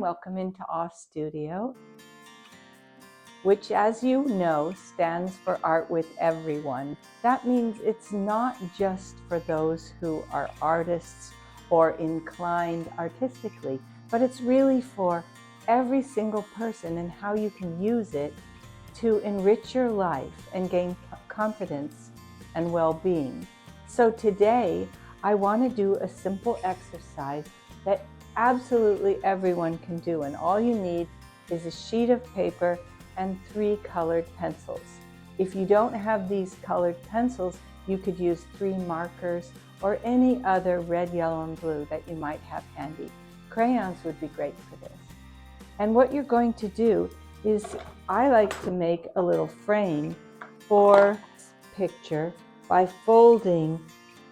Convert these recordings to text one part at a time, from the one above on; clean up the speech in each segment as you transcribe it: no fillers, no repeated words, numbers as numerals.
welcome into Off Studio, which, as you know, stands for Art with Everyone. That means it's not just for those who are artists or inclined artistically, but it's really for every single person and how you can use it to enrich your life and gain confidence and well-being. So today, I want to do a simple exercise that absolutely everyone can do, and all you need is a sheet of paper and 3 colored pencils. If you don't have these colored pencils, you could use 3 markers or any other red, yellow, and blue that you might have handy. Crayons would be great for this. And what you're going to do is, I like to make a little frame for this picture by folding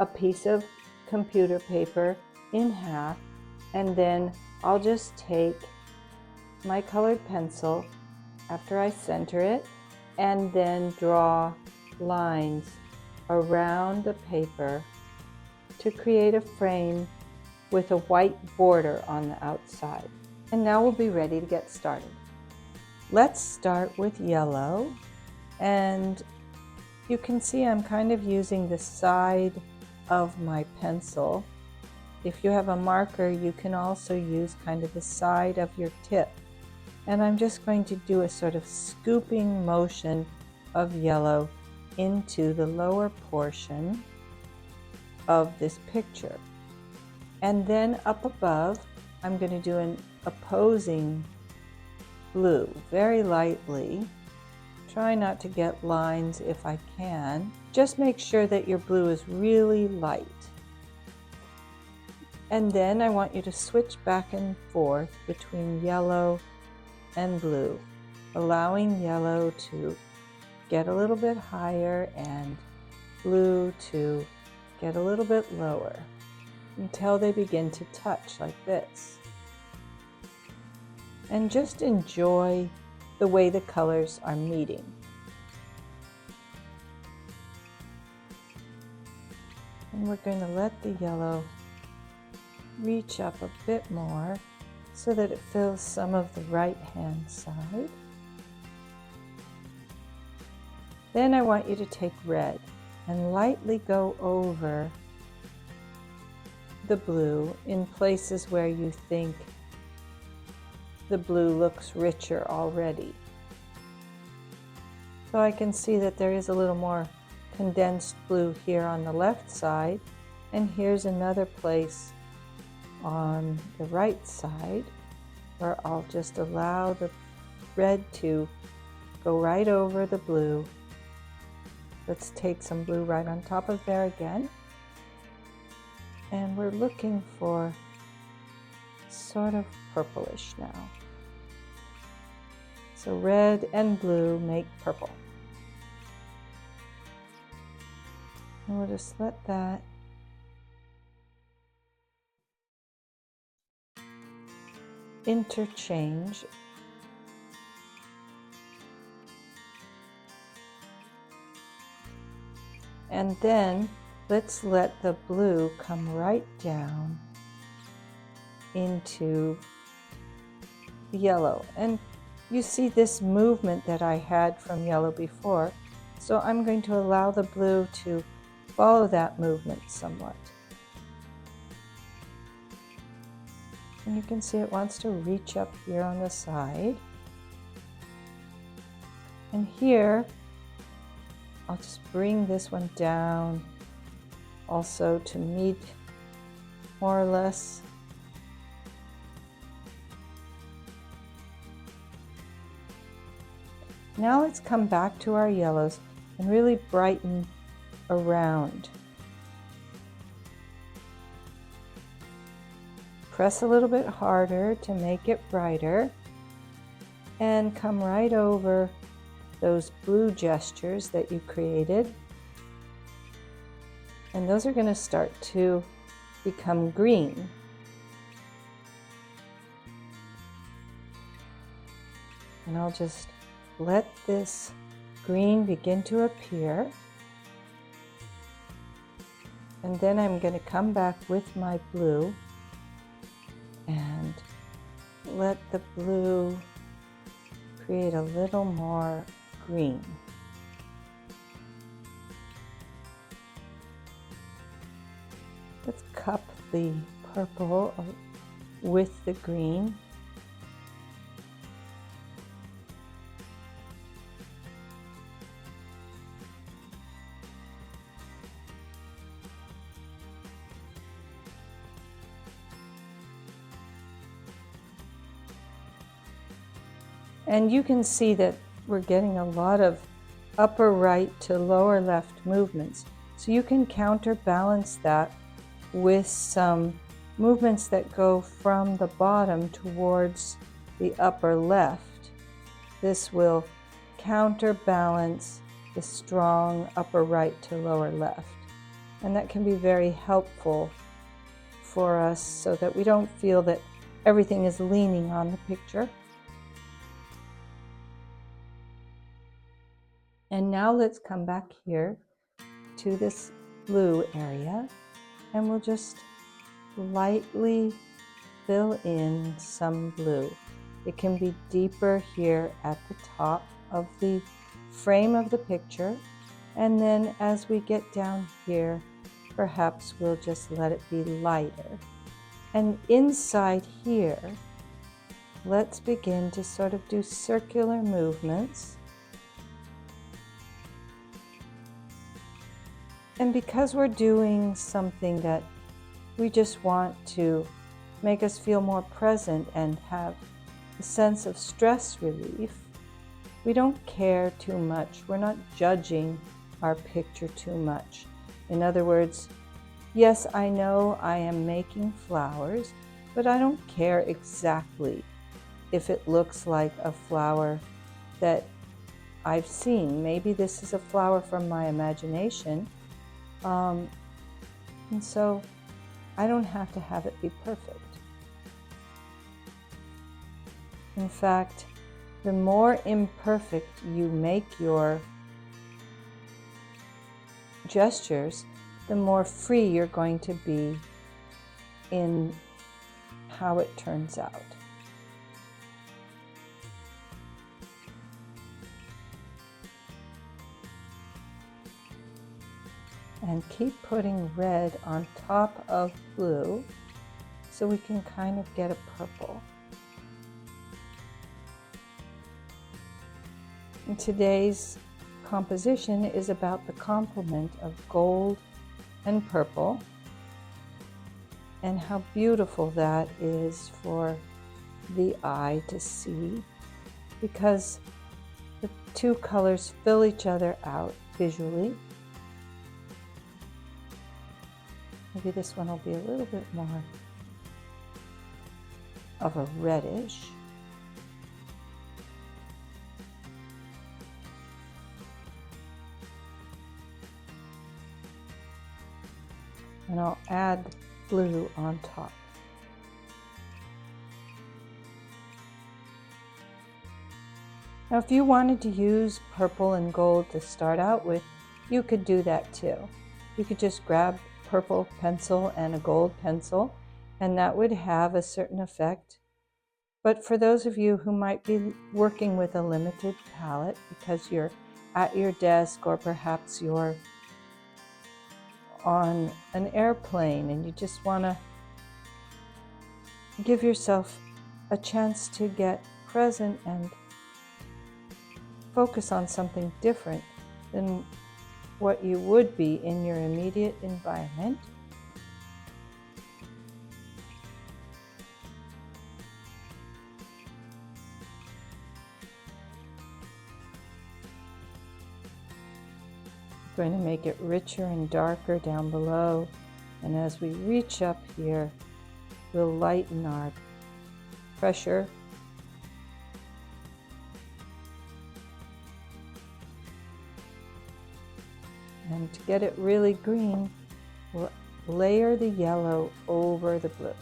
a piece of computer paper in half, and then I'll just take my colored pencil after I center it and then draw lines around the paper to create a frame with a white border on the outside. And now we'll be ready to get started. Let's start with yellow, and you can see I'm kind of using the side of my pencil. If you have a marker, you can also use kind of the side of your tip. And I'm just going to do a sort of scooping motion of yellow into the lower portion of this picture. And then up above, I'm going to do an opposing blue, very lightly. Try not to get lines if I can. Just make sure that your blue is really light. And then I want you to switch back and forth between yellow and blue, allowing yellow to get a little bit higher and blue to get a little bit lower until they begin to touch like this. And just enjoy the way the colors are meeting. And we're going to let the yellow reach up a bit more so that it fills some of the right-hand side. Then I want you to take red and lightly go over the blue in places where you think the blue looks richer already. So I can see that there is a little more condensed blue here on the left side, and here's another place on the right side where I'll just allow the red to go right over the blue. Let's take some blue right on top of there again. And we're looking for sort of purplish now. So red and blue make purple. And we'll just let that interchange. And then let's let the blue come right down into the yellow. And you see this movement that I had from yellow before, so I'm going to allow the blue to follow that movement somewhat. And you can see it wants to reach up here on the side. And here, I'll just bring this one down also to meet more or less. Now let's come back to our yellows and really brighten around. Press a little bit harder to make it brighter, and come right over those blue gestures that you created. And those are going to start to become green. And I'll just let this green begin to appear. And then I'm going to come back with my blue and let the blue create a little more green. Let's cup the purple with the green. And you can see that we're getting a lot of upper right to lower left movements. So you can counterbalance that with some movements that go from the bottom towards the upper left. This will counterbalance the strong upper right to lower left. And that can be very helpful for us so that we don't feel that everything is leaning on the picture. And now let's come back here to this blue area, and we'll just lightly fill in some blue. It can be deeper here at the top of the frame of the picture, and then as we get down here, perhaps we'll just let it be lighter. And inside here, let's begin to sort of do circular movements. And because we're doing something that we just want to make us feel more present and have a sense of stress relief, we don't care too much. We're not judging our picture too much. In other words, yes, I know I am making flowers, but I don't care exactly if it looks like a flower that I've seen. Maybe this is a flower from my imagination. And so I don't have to have it be perfect. In fact, the more imperfect you make your gestures, the more free you're going to be in how it turns out. And keep putting red on top of blue so we can kind of get a purple. And today's composition is about the complement of gold and purple and how beautiful that is for the eye to see, because the two colors fill each other out visually. Maybe this one will be a little bit more of a reddish. And I'll add blue on top. Now, if you wanted to use purple and gold to start out with, you could do that too. You could just grab purple pencil and a gold pencil, and that would have a certain effect. But for those of you who might be working with a limited palette because you're at your desk, or perhaps you're on an airplane and you just want to give yourself a chance to get present and focus on something different than what you would be in your immediate environment, I'm going to make it richer and darker down below, and as we reach up here, we'll lighten our pressure. And to get it really green, we'll layer the yellow over the blue.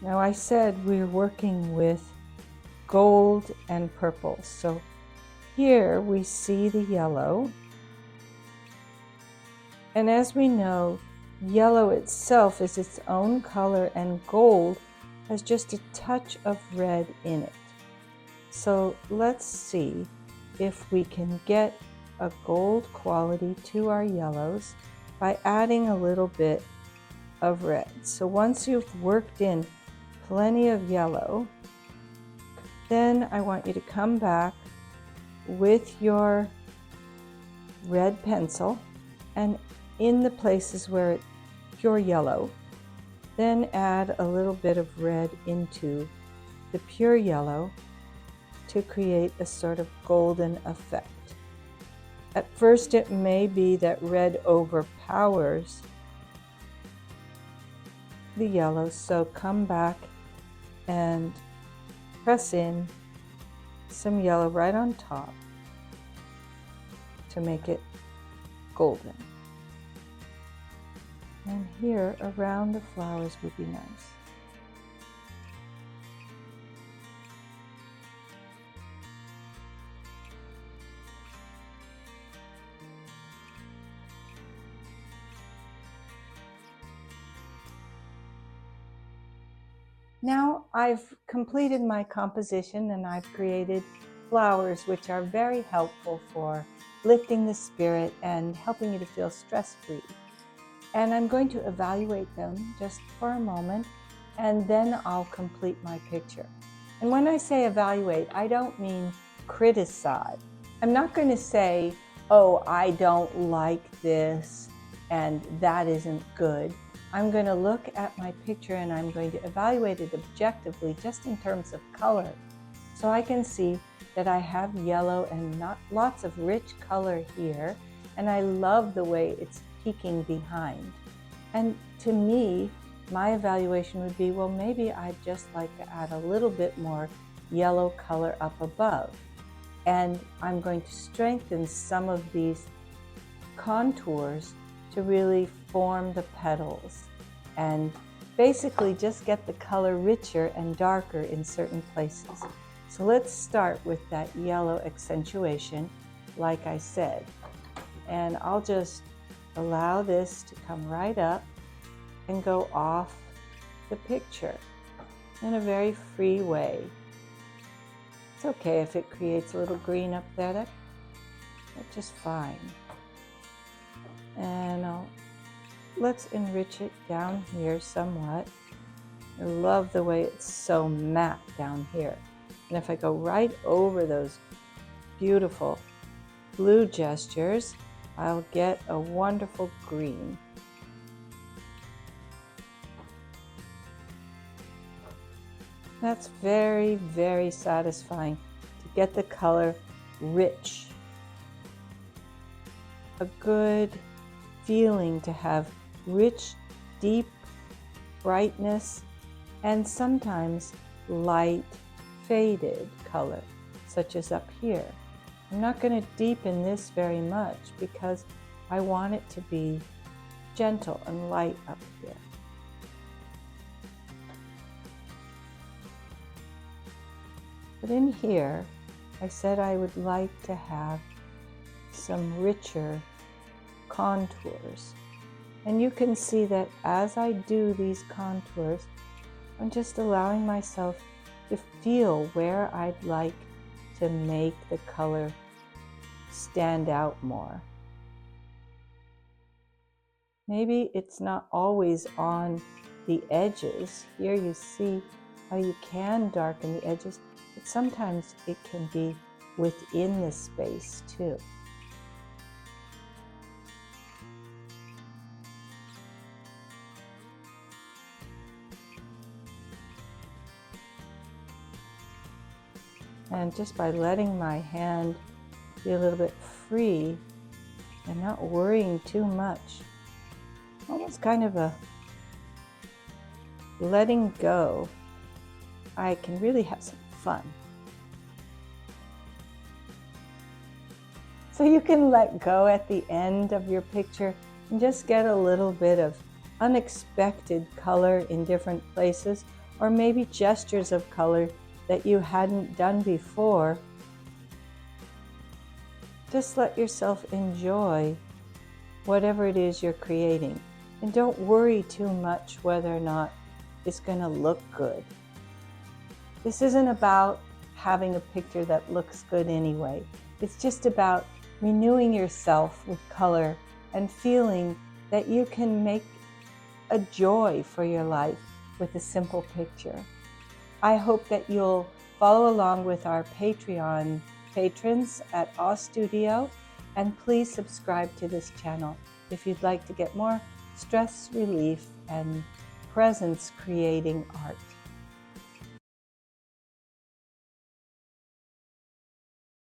Now, I said we're working with gold and purple. So here we see the yellow, And as we know, yellow itself is its own color, and gold has just a touch of red in it. So let's see if we can get a gold quality to our yellows by adding a little bit of red. So once you've worked in plenty of yellow, then I want you to come back with your red pencil, and in the places where it's pure yellow, then add a little bit of red into the pure yellow to create a sort of golden effect. At first it may be that red overpowers the yellow, so come back and press in some yellow right on top to make it golden. And here around the flowers would be nice. Now I've completed my composition and I've created flowers which are very helpful for lifting the spirit and helping you to feel stress-free. And I'm going to evaluate them just for a moment, and then I'll complete my picture. And when I say evaluate, I don't mean criticize. I'm not going to say, oh, I don't like this and that isn't good. I'm going to look at my picture and I'm going to evaluate it objectively just in terms of color. So I can see that I have yellow and not lots of rich color here, and I love the way it's peeking behind. And to me, my evaluation would be, well, maybe I'd just like to add a little bit more yellow color up above. And I'm going to strengthen some of these contours to really form the petals and basically just get the color richer and darker in certain places. So let's start with that yellow accentuation, like I said. And I'll just allow this to come right up and go off the picture in a very free way. It's okay if it creates a little green up there, that's just fine. And let's enrich it down here somewhat. I love the way it's so matte down here. And if I go right over those beautiful blue gestures, I'll get a wonderful green. That's very, very satisfying to get the color rich. A good feeling to have rich, deep brightness and sometimes light, faded color, such as up here. I'm not going to deepen this very much because I want it to be gentle and light up here. But in here, I said I would like to have some richer contours. And you can see that as I do these contours, I'm just allowing myself to feel where I'd like to make the color stand out more. Maybe it's not always on the edges. Here you see how you can darken the edges, but sometimes it can be within the space too. And just by letting my hand be a little bit free and not worrying too much, almost kind of a letting go, I can really have some fun. So you can let go at the end of your picture and just get a little bit of unexpected color in different places, or maybe gestures of color that you hadn't done before. Just let yourself enjoy whatever it is you're creating. And don't worry too much whether or not it's going to look good. This isn't about having a picture that looks good anyway. It's just about renewing yourself with color and feeling that you can make a joy for your life with a simple picture. I hope that you'll follow along with our Patreon patrons at Awe Studio, and please subscribe to this channel if you'd like to get more stress relief and presence creating art.